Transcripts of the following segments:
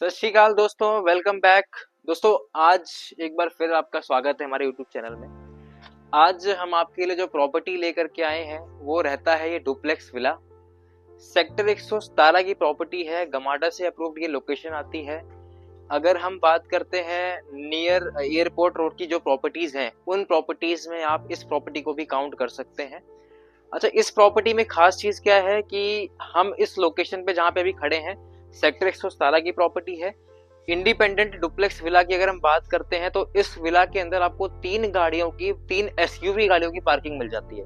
सत श्री अकाल दोस्तों, वेलकम बैक। दोस्तों आज एक बार फिर आपका स्वागत है हमारे यूट्यूब चैनल में। आज हम आपके लिए जो प्रॉपर्टी लेकर के आए हैं वो रहता है ये डुप्लेक्स विला। सेक्टर 117 की प्रॉपर्टी है, गमाडा से अप्रूव्ड ये लोकेशन आती है। अगर हम बात करते हैं नियर एयरपोर्ट रोड की जो प्रॉपर्टीज हैं उन प्रॉपर्टीज में आप इस प्रॉपर्टी को भी काउंट कर सकते हैं। अच्छा, इस प्रॉपर्टी में खास चीज क्या है कि हम इस लोकेशन पे जहाँ पे अभी खड़े हैं सेक्टर 117 की प्रॉपर्टी है। इंडिपेंडेंट डुप्लेक्स विला की अगर हम बात करते हैं तो इस विला के अंदर आपको तीन एसयूवी गाड़ियों की पार्किंग मिल जाती है।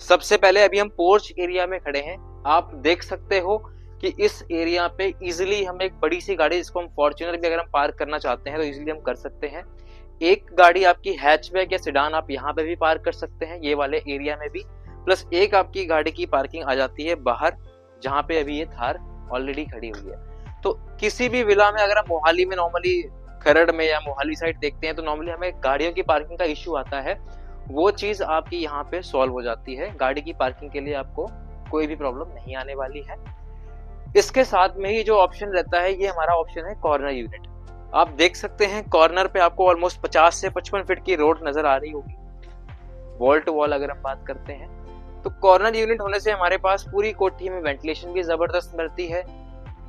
सबसे पहले अभी हम पोर्च एरिया में खड़े हैं, आप देख सकते हो कि इस एरिया पे इजिली हम एक बड़ी सी गाड़ी जिसको हम फॉर्च्यूनर भी अगर हम पार्क करना चाहते हैं तो इजिली हम कर सकते हैं। एक गाड़ी आपकी हैचबैक या सेडान आप यहाँ पे भी पार्क कर सकते हैं, ये वाले एरिया में भी। प्लस एक आपकी गाड़ी की पार्किंग आ जाती है बाहर, जहाँ पे अभी ये थार ऑलरेडी खड़ी हुई है। तो किसी भी विला में अगर हम मोहाली में नॉर्मली खरड़ में या मोहाली साइड देखते हैं तो नॉर्मली हमें गाड़ियों की पार्किंग का इश्यू आता है, वो चीज आपकी यहाँ पे सॉल्व हो जाती है। गाड़ी की पार्किंग के लिए आपको कोई भी प्रॉब्लम नहीं आने वाली है। इसके साथ में ही जो ऑप्शन रहता है ये हमारा ऑप्शन है कॉर्नर यूनिट। आप देख सकते हैं कॉर्नर पे आपको ऑलमोस्ट 50 से 55 फीट की रोड नजर आ रही होगी, वॉल टू वॉल अगर हम बात करते हैं तो। कॉर्नर यूनिट होने से हमारे पास पूरी कोठी में वेंटिलेशन भी जबरदस्त मिलती है।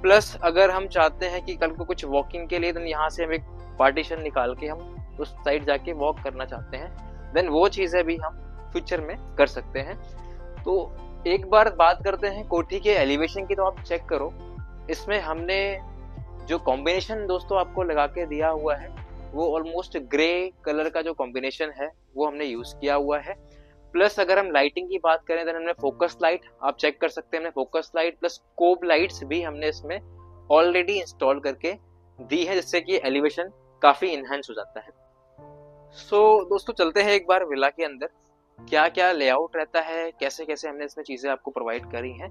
प्लस अगर हम चाहते हैं कि कल को कुछ वॉकिंग के लिए देन यहाँ से हम एक पार्टीशन निकाल के हम उस साइड जाके वॉक करना चाहते हैं देन वो चीजें भी हम फ्यूचर में कर सकते हैं। तो एक बार बात करते हैं कोठी के एलिवेशन की, तो आप चेक करो इसमें हमने जो कॉम्बिनेशन दोस्तों आपको लगा के दिया हुआ है वो ऑलमोस्ट ग्रे कलर का जो कॉम्बिनेशन है वो हमने यूज किया हुआ है। प्लस अगर हम लाइटिंग की बात करें तो हमने फोकस लाइट, आप चेक कर सकते हैं, हमने focus light plus scope lights भी हमने इसमें ऑलरेडी इंस्टॉल करके दी है, जिससे कि एलिवेशन काफी इनहेंस हो जाता है। दोस्तों चलते हैं एक बार विला के अंदर क्या क्या लेआउट रहता है, कैसे कैसे हमने इसमें चीजें आपको प्रोवाइड करी हैं।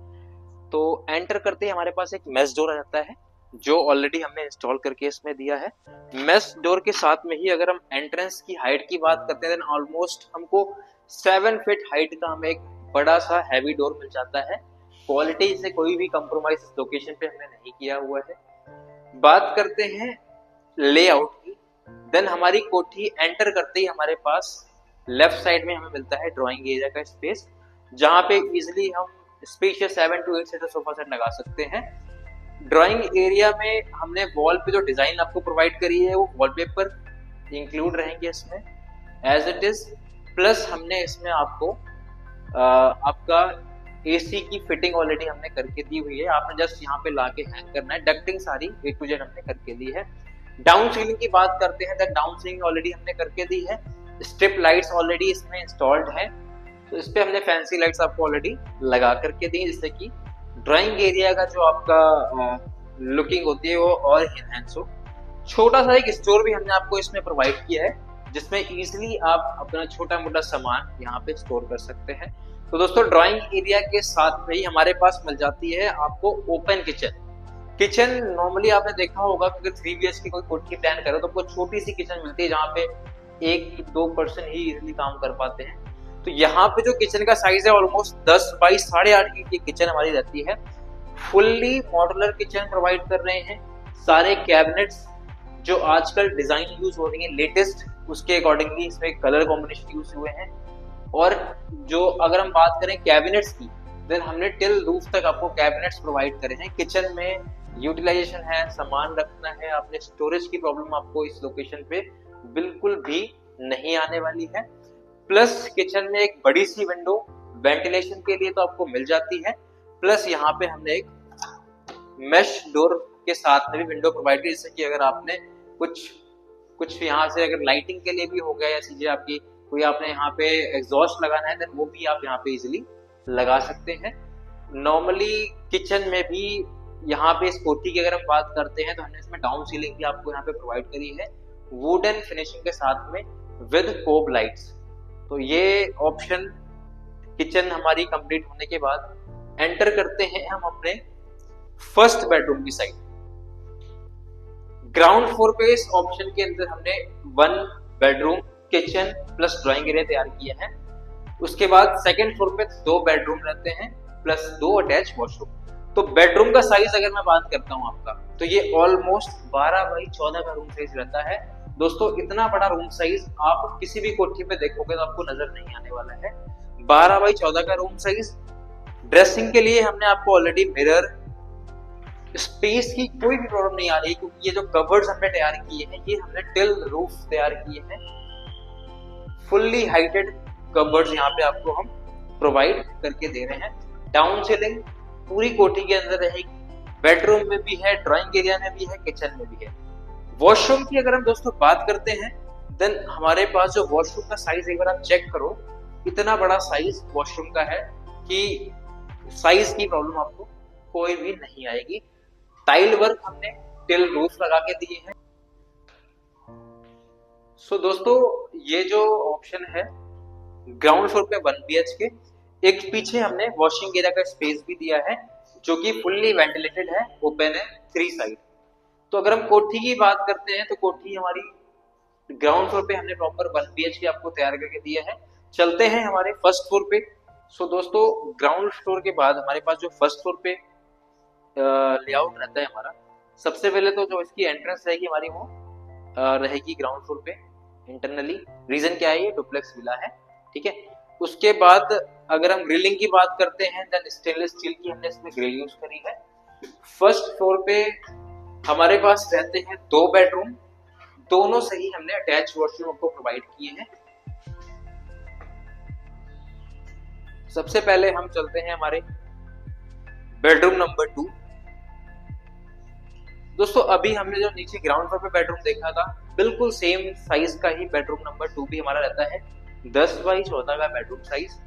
तो एंटर करते ही हमारे पास एक मेस डोर आ जाता है जो ऑलरेडी हमने इंस्टॉल करके इसमें दिया है। मेस डोर के साथ में ही अगर हम एंट्रेंस की हाइट की बात करते हैं ऑलमोस्ट हमको 7 फीट हाइट का हमें एक बड़ा सा हैवी डोर मिल जाता है। क्वालिटी से कोई भी कंप्रोमाइज इस लोकेशन पे हमने नहीं किया हुआ है। बात करते हैं लेआउट की, देन हमारी कोठी एंटर करते ही हमारे पास लेफ्ट साइड में हमें मिलता है ड्राइंग एरिया का स्पेस, जहां पे इजिली हम spacious 7 to 8 seater sofa set लगा सकते हैं। ड्राइंग एरिया में हमने वॉल पे जो डिजाइन आपको प्रोवाइड करी है वो वॉलपेपर इंक्लूड रहेंगे इसमें एज इट इज। प्लस हमने इसमें आपको आपका एसी की फिटिंग ऑलरेडी हमने करके दी हुई है, आपने जस्ट यहाँ पे लाके हैंग करना है। डक्टिंग सारी A to Z हमने करके दी है। डाउन सीलिंग की बात करते हैं तो डाउन सीलिंग ऑलरेडी हमने करके दी है। स्ट्रिप लाइट्स ऑलरेडी इसमें इंस्टॉल्ड है, तो इस पे हमने फैंसी लाइट्स आपको ऑलरेडी लगा करके दी, जिससे कि ड्राइंग एरिया का जो आपका लुकिंग होती है वो और इनहेंस हो। छोटा सा एक स्टोर भी हमने आपको इसमें प्रोवाइड किया है, जिसमें इजिली आप अपना छोटा मोटा सामान यहाँ पे स्टोर कर सकते हैं। तो दोस्तों ड्राइंग एरिया के साथ में ही हमारे पास मिल जाती है आपको ओपन किचन। नॉर्मली आपने देखा होगा कि 3 BHK की कोई कोठी प्लान करो तो आपको छोटी सी किचन मिलती है जहाँ पे 1-2 पर्सन ही इजिली काम कर पाते हैं। तो यहाँ पे जो किचन का साइज है ऑलमोस्ट 10 बाई 8.5 की किचन हमारी रहती है। फुल्ली मॉड्यूलर किचन प्रोवाइड कर रहे हैं। सारे कैबिनेट्स जो आजकल डिजाइन यूज हो रही है लेटेस्ट, उसके अकॉर्डिंगली इसमें कलर कॉम्बिनेशन यूज हुए हैं। और जो अगर हम बात करें कैबिनेट्स की, देन हमने टिल रूफ तक आपको कैबिनेट्स प्रोवाइड करे हैं। किचन में यूटिलाइजेशन है, सामान रखना है, आपने स्टोरेज की प्रॉब्लम आपको इस लोकेशन पे बिल्कुल भी नहीं आने वाली है। प्लस किचन में एक बड़ी सी विंडो वेंटिलेशन के लिए तो आपको मिल जाती है। प्लस यहाँ पे हमने एक मेश डोर के साथ में भी विंडो प्रोवाइड की, जिससे कि अगर आपने कुछ यहाँ से अगर लाइटिंग के लिए भी हो गया या चीजें आपकी कोई आपने यहाँ पे एग्जॉस्ट लगाना है, देन वो भी आप यहाँ पे इजिली लगा सकते हैं। नॉर्मली किचन में भी यहाँ पे इस कोठी की अगर हम बात करते हैं तो हमने इसमें डाउन सीलिंग भी आपको यहाँ पे प्रोवाइड करी है वुडन फिनिशिंग के साथ में विद कोब लाइट्स। तो ये ऑप्शन किचन हमारी कंप्लीट होने के बाद एंटर करते हैं हम अपने फर्स्ट बेडरूम की साइड। ग्राउंड फ्लोर पे इस ऑप्शन के अंदर हमने 1 bedroom kitchen plus drawing area तैयार किया है। उसके बाद सेकंड फ्लोर पे 2 बेडरूम रहते हैं प्लस 2 अटैच वॉशरूम। तो बेडरूम का साइज अगर मैं बात करता हूँ आपका, तो ये ऑलमोस्ट 12x14 का रूम साइज रहता है। दोस्तों इतना बड़ा रूम साइज आप किसी भी कोठी पे देखोगे तो आपको नजर नहीं आने वाला है। 12x14 का रूम साइज। ड्रेसिंग के लिए हमने आपको ऑलरेडी मिरर, स्पेस की कोई भी प्रॉब्लम नहीं आ रही, क्योंकि ये जो कवर्ड्स हमने तैयार किए हैं ये हमने टिल रूफ तैयार किए हैं। फुल्ली हाइटेड कवर्ड्स यहाँ पे आपको हम प्रोवाइड करके दे रहे हैं। डाउन सीलिंग पूरी कोठी के अंदर रहेगी, बेडरूम में भी है, ड्राइंग एरिया में भी है, किचन में भी है। वॉशरूम की अगर हम दोस्तों बात करते हैं, देन हमारे पास जो वॉशरूम का साइज एक बार आप चेक करो, इतना बड़ा साइज वॉशरूम का है कि साइज की प्रॉब्लम आपको कोई भी नहीं आएगी। टाइल वर्क हमने टिल रूफ लगा के दिए हैं। सो दोस्तों ये जो ऑप्शन है ग्राउंड फ्लोर पे 1 BHK, एक पीछे हमने वॉशिंग एरिया का स्पेस भी दिया है जो कि फुल्ली वेंटिलेटेड है, ओपन है 3 साइड। तो अगर हम कोठी की बात करते हैं तो कोठी हमारी ग्राउंड फ्लोर पे हमने प्रॉपर 1 BHK आपको तैयार करके दिया है। चलते हैं हमारे फर्स्ट फ्लोर पे। सो दोस्तों ग्राउंड फ्लोर के बाद हमारे पास जो फर्स्ट फ्लोर पे लेआउट रहता है हमारा, सबसे पहले तो जो इसकी एंट्रेंस रहेगी हमारी वो रहेगी ग्राउंड फ्लोर पे इंटरनली। रीजन क्या है, ये डुप्लेक्स विला है, ठीक है। उसके बाद अगर हम ग्रिलिंग की बात करते हैं, देन स्टेनलेस स्टील की हमने इसमें ग्रिल यूज करी है। फर्स्ट फ्लोर पे हमारे पास रहते हैं 2 बेडरूम, दोनों से ही हमने अटैच वॉशरूम आपको प्रोवाइड किए हैं। सबसे पहले हम चलते हैं हमारे बेडरूम नंबर 2। दोस्तों अभी हमने जो नीचे ग्राउंड फ्लोर पे बेडरूम देखा था, बिल्कुल सेम साइज का ही बेडरूम नंबर 2 भी हमारा रहता है। 10x14 का बेडरूम साइज।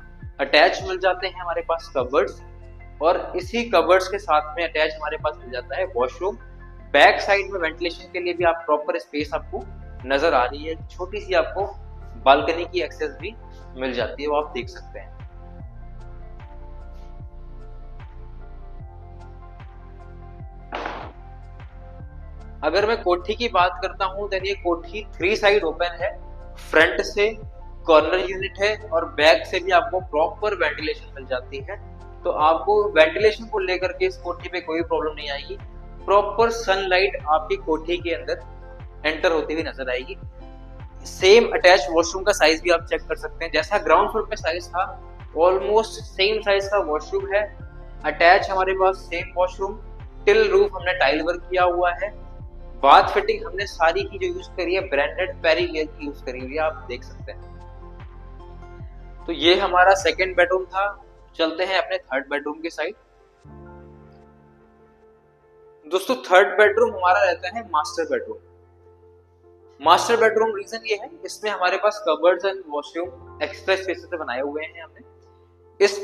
अटैच मिल जाते हैं हमारे पास कवर्ड्स, और इसी कवर्ड्स के साथ में अटैच हमारे पास मिल जाता है वॉशरूम। बैक साइड में वेंटिलेशन के लिए भी आप प्रॉपर स्पेस आपको नजर आ रही है, छोटी सी आपको बालकनी की एक्सेस भी मिल जाती है, वो आप देख सकते हैं। अगर मैं कोठी की बात करता हूं, तो ये कोठी 3 साइड ओपन है। फ्रंट से कॉर्नर यूनिट है और बैक से भी आपको प्रॉपर वेंटिलेशन मिल जाती है। तो आपको वेंटिलेशन को लेकर के इस कोठी पे कोई प्रॉब्लम नहीं आएगी। प्रॉपर सनलाइट आपकी कोठी के अंदर एंटर होती हुई नजर आएगी। सेम अटैच वॉशरूम का साइज भी आप चेक कर सकते हैं, जैसा ग्राउंड फ्लोर पे साइज था ऑलमोस्ट सेम साइज का वॉशरूम है। अटैच हमारे पास सेम वॉशरूम, टिल रूफ हमने टाइल वर्क किया हुआ है। बाथ फिटिंग हमने सारी की जो यूज करी है ब्रांडेड पेरीवेयर की यूज करी हुई है, आप देख सकते हैं। तो ये हमारा सेकंड बेडरूम था। चलते हैं अपने थर्ड बेडरूम के साइड। दोस्तों थर्ड बेडरूम हमारा रहता है master bedroom. Master bedroom reason ये है, इसमें हमारे पास cupboards and washroom extra space से बनाए हुए हैं हमने। इस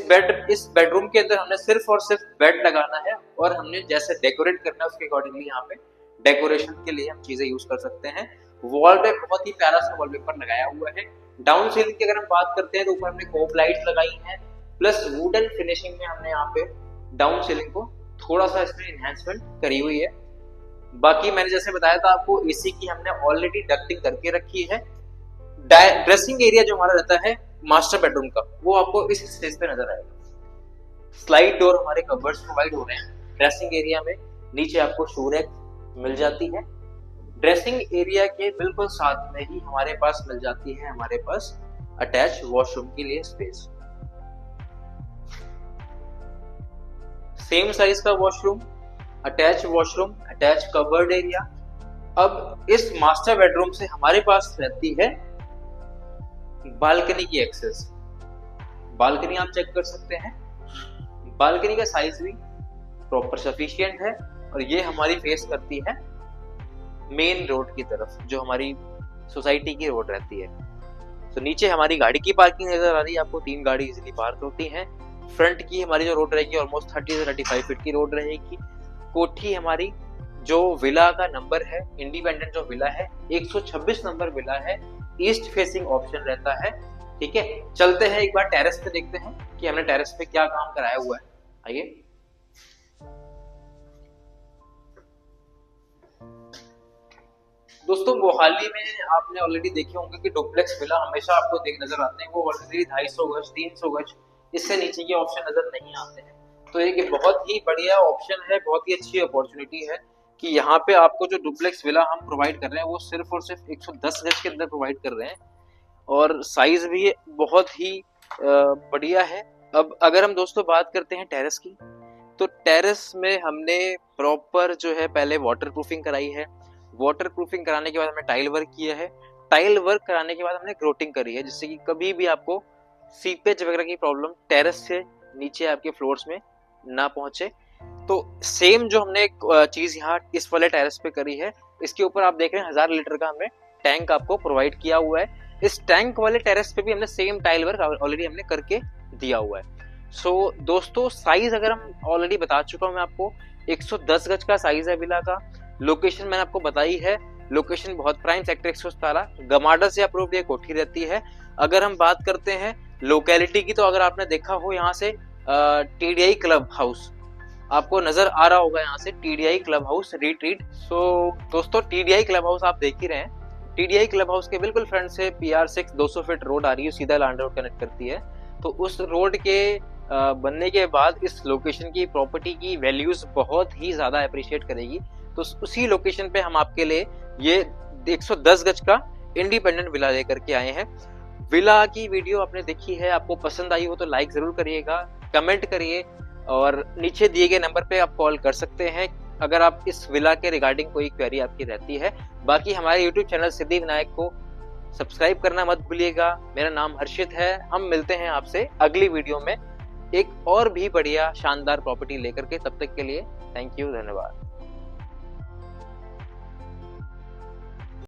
बेडरूम के अंदर हमने सिर्फ और सिर्फ बेड लगाना है, और हमने जैसे डेकोरेट करना है उसके अकॉर्डिंगली यहाँ पे डेकोरेशन के लिए हम चीजें यूज कर सकते हैं। वॉल पे बहुत ही प्यारा सा वॉलपेपर लगाया हुआ है। डाउन सीलिंग की अगर हम बात करते हैं तो ऊपर हमने कोप लाइट्स लगाई हैं, प्लस वुडन फिनिशिंग में हमने यहाँ पे डाउन सीलिंग को थोड़ा सा इसमें एनहांसमेंट करी हुई है। बाकी मैंने जैसे बताया था आपको, एसी की हमने ऑलरेडी डक्टिंग करके रखी है। ड्रेसिंग एरिया जो हमारा रहता है मास्टर बेडरूम का, वो आपको इस स्टेज पे नजर आएगा। स्लाइड डोर हमारे कवर्ड्स प्रोवाइड हो रहे हैं ड्रेसिंग एरिया में। नीचे आपको शू रैक मिल जाती है। ड्रेसिंग एरिया के बिल्कुल साथ में ही हमारे पास मिल जाती है हमारे पास अटैच वॉशरूम के लिए स्पेस। सेम साइज का वॉशरूम, अटैच कवर्ड एरिया। अब इस मास्टर बेडरूम से हमारे पास रहती है बालकनी की एक्सेस। बालकनी आप चेक कर सकते हैं, बालकनी का साइज भी प्रॉपर सफिशिएंट है, और ये हमारी फेस करती है मेन रोड की तरफ, जो हमारी सोसाइटी की रोड रहती है। तो नीचे हमारी गाड़ी की पार्किंग नजर आ रही है आपको, 3 गाड़ी इजीली पार्क होती हैं। फ्रंट की हमारी जो रोड रहेगी ऑलमोस्ट 30 से 35 फीट की रोड रहेगी। कोठी हमारी जो विला का नंबर है, इंडिपेंडेंट जो विला है 126 नंबर विला है, ईस्ट फेसिंग ऑप्शन रहता है, ठीक है। चलते हैं एक बार टेरेस पे, देखते हैं कि हमने टेरेस पे क्या काम कराया हुआ है। आइए। दोस्तों मोहाली में आपने ऑलरेडी देखे होंगे कि डुप्लेक्स विला हमेशा आपको देख नजर आते हैं, वो ऑलरेडी 250 गज 300 गज इससे नीचे के ऑप्शन नजर नहीं आते हैं। तो एक बहुत ही बढ़िया ऑप्शन है, बहुत ही अच्छी अपॉर्चुनिटी है कि यहाँ पे आपको जो डुप्लेक्स विला हम प्रोवाइड कर रहे हैं वो सिर्फ और सिर्फ 110 गज के अंदर प्रोवाइड कर रहे हैं और साइज भी बहुत ही बढ़िया है। अब अगर हम दोस्तों बात करते हैं टेरेस की, तो टेरेस में हमने प्रॉपर जो है पहले वाटर प्रूफिंग कराई है। वाटर प्रूफिंग कराने के बाद हमने टाइल वर्क किया है। टाइल वर्क कराने के बाद हमने ग्रोटिंग करी है, जिससे कि कभी भी आपको सीपेज वगैरह की प्रॉब्लम टेरेस से नीचे आपके फ्लोर्स में ना पहुंचे। तो सेम जो हमने चीज यहाँ इस वाले टेरेस पे करी है, इसके ऊपर आप देख रहे हैं 1000 लीटर का हमने टैंक आपको प्रोवाइड किया हुआ है। इस टैंक वाले टेरेस पे भी हमने सेम टाइल वर्क ऑलरेडी हमने करके दिया हुआ है। सो दोस्तों साइज अगर हम ऑलरेडी बता चुका हूं मैं आपको, 110 गज का साइज है विला का। लोकेशन मैंने आपको बताई है, लोकेशन बहुत प्राइम, सेक्टर 117 गमाडा से अप्रूव्ड ये कोठी रहती है। अगर हम बात करते हैं लोकेलिटी की, तो अगर आपने देखा हो यहाँ से टीडीआई क्लब हाउस आपको नजर आ रहा होगा, यहाँ से टीडीआई क्लब हाउस रिट्रीट। सो दोस्तों टीडीआई क्लब हाउस आप देख ही रहे हैं। टीडीआई क्लब हाउस के बिल्कुल फ्रंट से PR6 200 फीट रोड आ रही है, सीधा लैंड रोड कनेक्ट करती है। तो उस रोड के बनने के बाद इस लोकेशन की प्रॉपर्टी की वैल्यूज बहुत ही ज्यादा अप्रिशिएट करेगी। तो उसी लोकेशन पे हम आपके लिए ये 110 गज का इंडिपेंडेंट विला लेकर के आए हैं। विला की वीडियो आपने देखी है, आपको पसंद आई हो तो लाइक जरूर करिएगा, कमेंट करिए और नीचे दिए गए नंबर पे आप कॉल कर सकते हैं अगर आप इस विला के रिगार्डिंग कोई क्वेरी आपकी रहती है। बाकी हमारे यूट्यूब चैनल सिद्धि विनायक को सब्सक्राइब करना मत भूलिएगा। मेरा नाम हर्षित है। हम मिलते हैं आपसे अगली वीडियो में एक और भी बढ़िया शानदार प्रॉपर्टी लेकर के। तब तक के लिए थैंक यू, धन्यवाद।